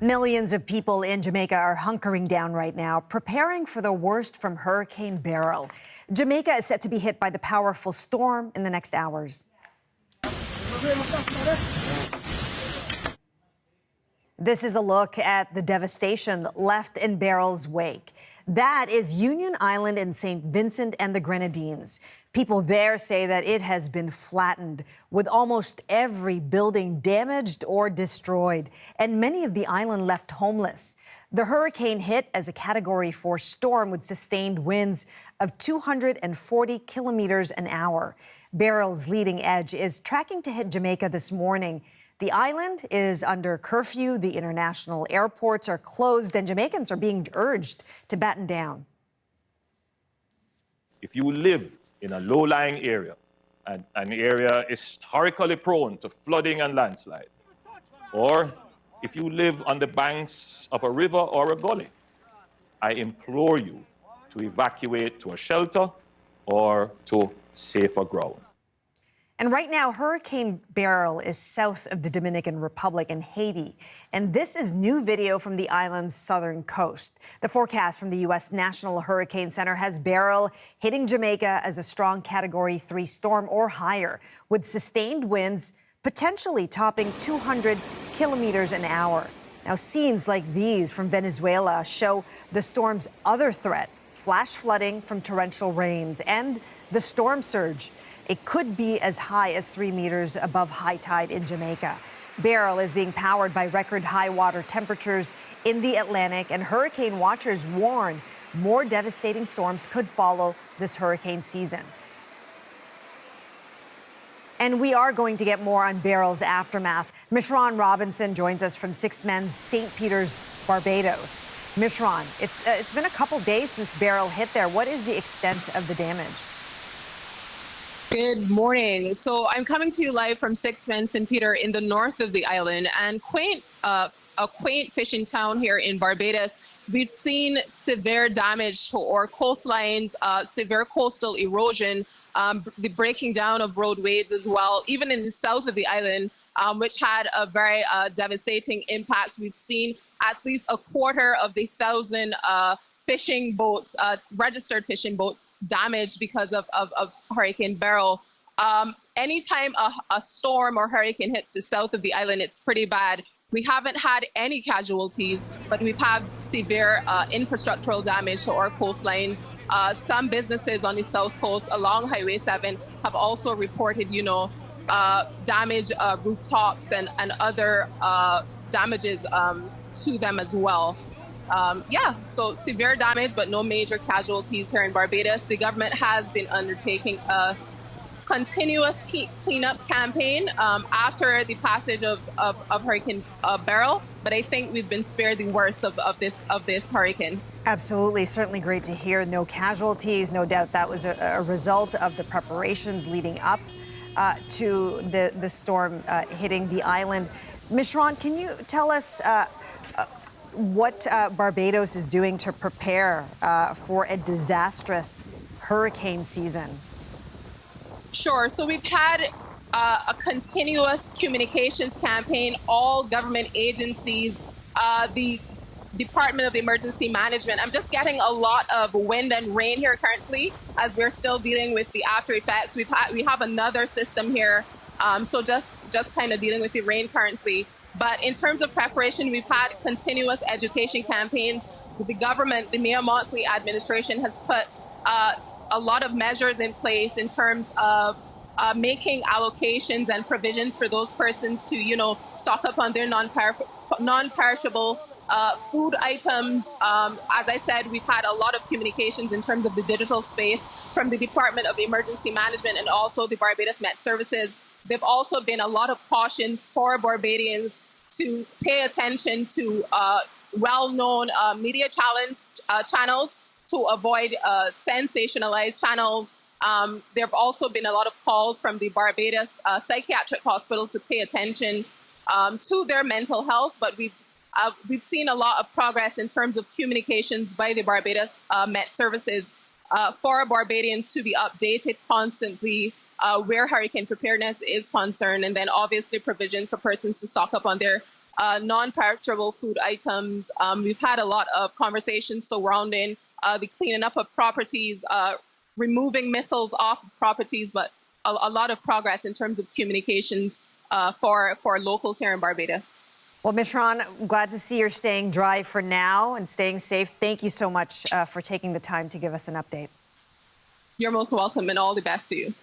Millions of people in Jamaica are hunkering down right now, preparing for the worst from Hurricane Beryl. Jamaica is set to be hit by the powerful storm in the next hours. This is a look at the devastation left in Beryl's wake. That is Union Island in St. Vincent and the Grenadines. People there say that it has been flattened, with almost every building damaged or destroyed, and many of the island left homeless. The hurricane hit as a Category 4 storm with sustained winds of 240 kilometers an hour. Beryl's leading edge is tracking to hit Jamaica this morning. The island is under curfew, the international airports are closed, and Jamaicans are being urged to batten down. If you live in a low-lying area, and an area is historically prone to flooding and landslide, or if you live on the banks of a river or a gully, I implore you to evacuate to a shelter or to safer ground. And right now, Hurricane Beryl is south of the Dominican Republic and Haiti. And this is new video from the island's southern coast. The forecast from the U.S. National Hurricane Center has Beryl hitting Jamaica as a strong Category 3 storm or higher, with sustained winds potentially topping 200 kilometers an hour. Now, scenes like these from Venezuela show the storm's other threat: flash flooding from torrential rains and the storm surge. It could be as high as 3 meters above high tide in Jamaica. Beryl is being powered by record high water temperatures in the Atlantic, and hurricane watchers warn more devastating storms could follow this hurricane season. And we are going to get more on Beryl's aftermath. Mishran Robinson joins us from 6 Men's St. Peter's, Barbados. Mishran, it's been a couple days since Beryl hit there. What is the extent of the damage? Good morning. So I'm coming to you live from 6 Men's St. Peter in the north of the island, and a quaint fishing town here in Barbados. We've seen severe damage to our coastlines, severe coastal erosion, the breaking down of roadways as well, even in the south of the island, which had a very devastating impact. We've seen at least a quarter of the 1,000 fishing boats, registered fishing boats, damaged because of Hurricane Beryl. Anytime a storm or hurricane hits the south of the island, it's pretty bad. We haven't had any casualties, but we've had severe infrastructural damage to our coastlines. Some businesses on the south coast along Highway 7 have also reported, damaged rooftops and other damages to them as well. So severe damage, but no major casualties here in Barbados. The government has been undertaking a continuous cleanup campaign after the passage of Hurricane Beryl, but I think we've been spared the worst of this hurricane. Absolutely. Certainly great to hear. No casualties. No doubt that was a result of the preparations leading up to the storm hitting the island. Mishran, can you tell us what Barbados is doing to prepare for a disastrous hurricane season? Sure. So we've had a continuous communications campaign. All government agencies, the Department of Emergency Management. I'm just getting a lot of wind and rain here currently as we're still dealing with the after effects. We have another system here, so just kind of dealing with the rain currently. But in terms of preparation, we've had continuous education campaigns. The government, the Mayor Montley administration, has put a lot of measures in place in terms of making allocations and provisions for those persons to, stock up on their non-perishable food items. As I said, we've had a lot of communications in terms of the digital space from the Department of Emergency Management and also the Barbados Met Services. There've also been a lot of cautions for Barbadians to pay attention to well-known media channels, to avoid sensationalized channels. There have also been a lot of calls from the Barbados Psychiatric Hospital to pay attention to their mental health, but we've seen a lot of progress in terms of communications by the Barbados Met Services for Barbadians to be updated constantly where hurricane preparedness is concerned, and then obviously provisions for persons to stock up on their non-perishable food items. We've had a lot of conversations surrounding the cleaning up of properties, removing missiles off properties, but a lot of progress in terms of communications for locals here in Barbados. Well, Mishran, glad to see you're staying dry for now and staying safe. Thank you so much for taking the time to give us an update. You're most welcome, and all the best to you.